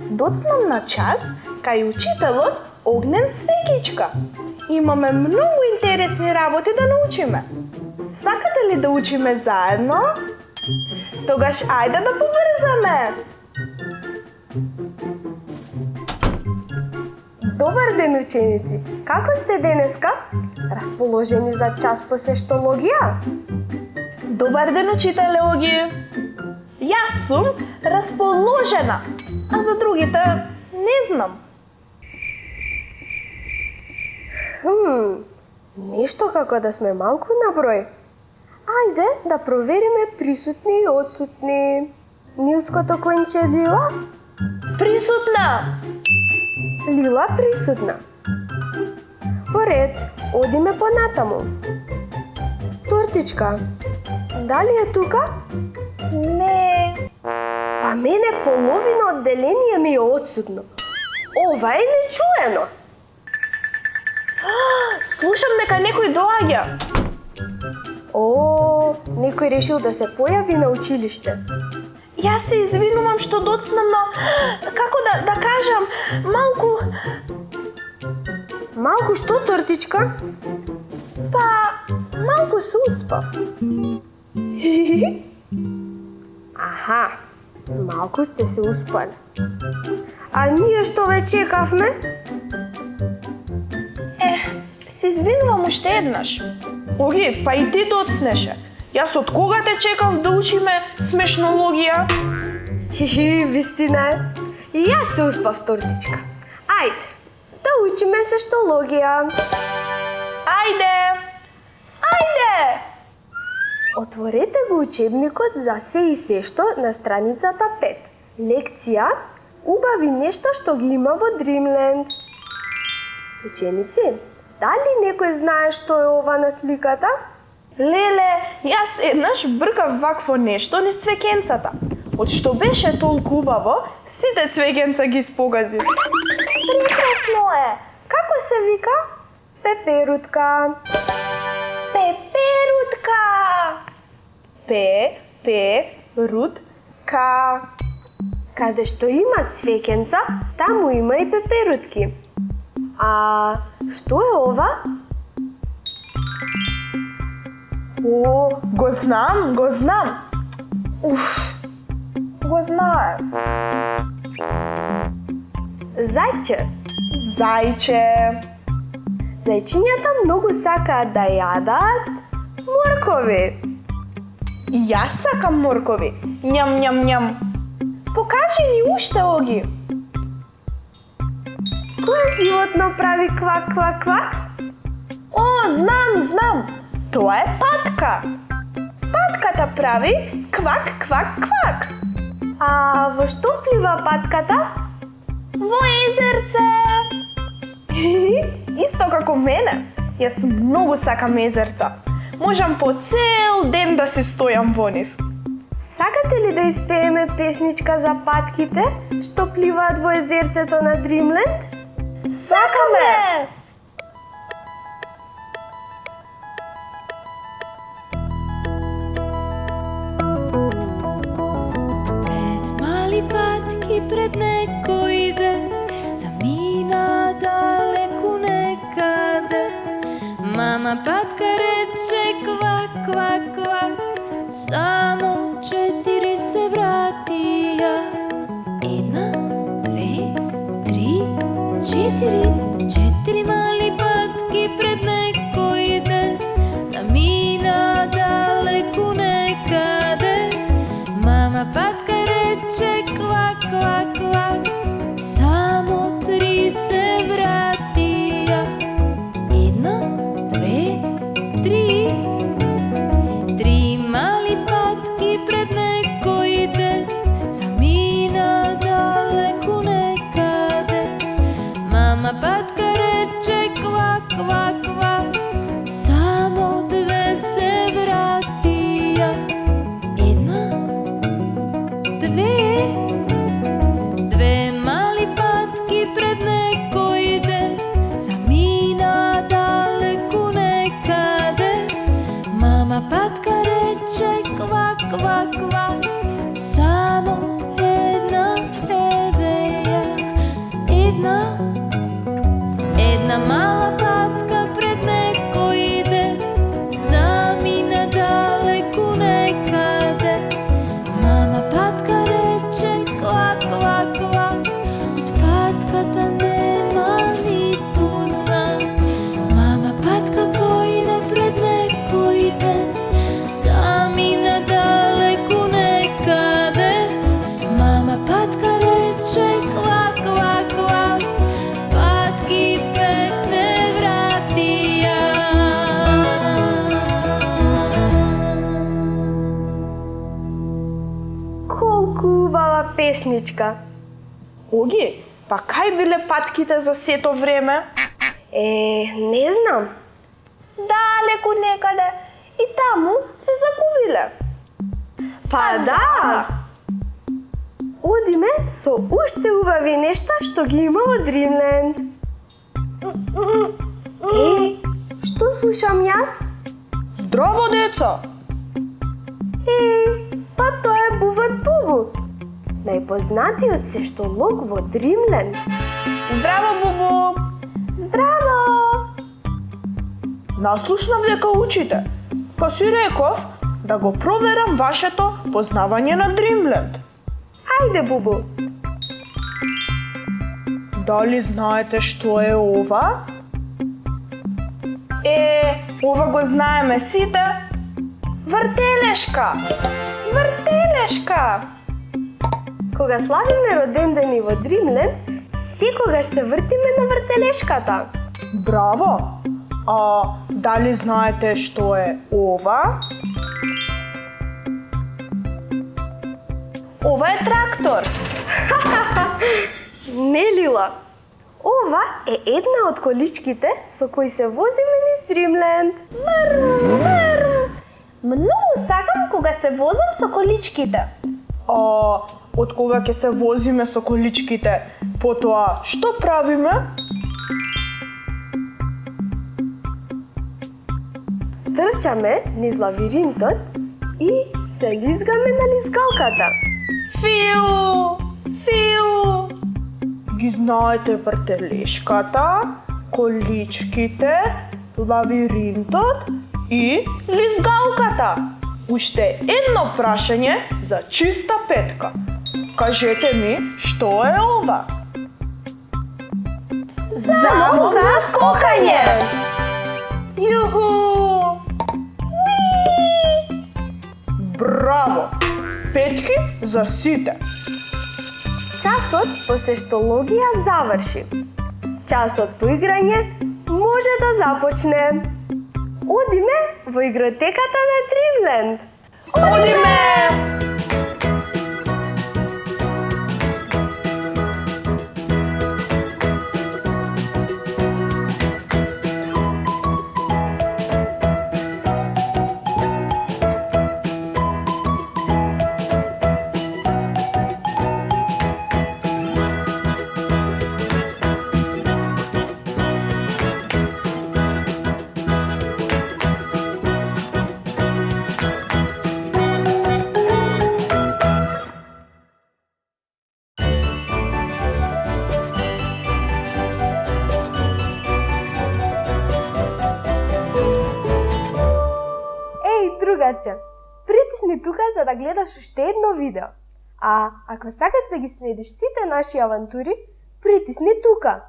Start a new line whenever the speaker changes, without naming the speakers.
доцнам на час кај учителот Огнен Свекичка. Имаме многу интересни работи да научиме. Сакате ли да учиме заедно? Тогаш ајде да побрзаме!
Добар ден, ученици! Како сте денеска? Расположени за час по сештологија?
Добар ден, учителе Оги! Јас сум расположена, а за другите не знам.
Нешто како да сме малку на број. Ајде да провериме присутни и отсутни. Нилското конче Лила?
Присутна!
Лила присутна. Поред, одиме понатаму. Тортичка, дали е тука?
Не.
Па мене половина од деление ми е отсутно. Ова е нечуено.
Слушам дека некој доаѓа.
О, некој решил да се појави на училиште.
Јас се извинувам што доцнам, но како да кажам, малку...
Малку што, Тортичка?
Па, малку се успав.
Аха, малку сте се успали. А ние што ве чекавме?
Се извинувам уште еднаш. Оги, па и ти доцнеше. Јас од кога те чекав да учиме смешнологија?
Вистина е. И јас се успав, Тортичка. Ајде, да учиме сештологија.
Ајде! Ајде!
Отворете го учебникот за се и сешто на страницата 5. Лекција Убави нешта што ги има во Дримленд. Ученици, дали некој знае што е ова на сликата?
Леле, јас еднаш бркав вакво нешто низ цвеќенцата. Од што беше толку убаво, сите цвеќенца ги спогази. Прекрасно е! Како се вика?
Пеперутка.
Пеперутка! Пе-пе-рут-ка.
Каде што има цвеќенца, таму има и пеперутки. А што е ова?
О, го знам. Го знаев.
Зајче.
Зајче.
Зајчињата многу сакаат да јадат моркови.
И јас сакам моркови. Њам. Покажи ни уште, Оги.
Кој животно прави квак, квак, квак?
О, знам. Тоа е патка. Патката прави квак, квак, квак.
А во што плива патката?
Во езерце. Исто како мене. Јас многу сакам езерца. Можам по цел ден да се стојам во нив.
Сакате ли да испееме песничка за патките што пливаат во езерцето на Дримленд?
Сакаме!
Пет мали патки пред некој иде, замина далеку некаде. Мама патка рече квак, квак, квак, само 4 се вратија. 1, 2, 3, 4. 4 мали патки пред некој иде, замина далеку некаде. Мама патка рече квак, квак, квак, само 3 се вратија. 1, 2, 3. 3 мали патки пред некој иде, замина далеку некаде. Мама патка рече квак, квак, квак, само 2 се вратија. 1, 2. 2 мали патки пред некој иде, замина далеку некаде. Мама патка рече квак, квак, квак, само една е Една мала патка пред некој иде, замина далеку некаде. Мама патка рече ква, ква, ква, од патката нема ниту знак. Мама патка поиде пред некој ден, замина далеку некаде. Мама патка рече ква, ква, ква, патки пет се вратија.
Колку убава песничка.
Оги, па кај биле патките за сето време?
Не знам.
Далеку некаде и таму се загубиле.
Па да! Одиме со уште убави нешта што ги има во Дримленд. Што слушам јас?
Здраво, деца!
Па тоа е Буват Бубу. Најпознатиот се што лог во Дримленд.
Здраво, Бубу! Здраво! Наслушнав дека учите, па си реков да го проверам вашето познавање на Дримленд.
Ајде, Бубу.
Дали знаете што е ова? Ова го знаеме сите. Вртелешка! Вртелешка!
Кога славиме роден ден во Дримленд, секогаш се вртиме на вртелешката.
Браво! А дали знаете што е ова? Ова е трактор.
Не, Лила. Ова е една од количките со кои се возиме низ Дримленд.
Многу сакам кога се возам со количките. А од кога ќе се возиме со количките, потоа што правиме?
Трчаме низ лавиринтот и се лизгаме на лизгалката.
Фиу! Фиу! Ги знаете вртелешката, количките, лавиринтот и лизгалката. Уште едно прашање за чиста петка. Кажете ми, што е ова?
Замок за скокање!
Јуху! Браво! Петки за сите!
Часот по сештологија заврши. Часот по играње може да започне. Одиме во игротеката на Дримленд.
Одиме!
Другарче, притисни тука за да гледаш уште едно видео. А ако сакаш да ги следиш сите наши авантури, притисни тука.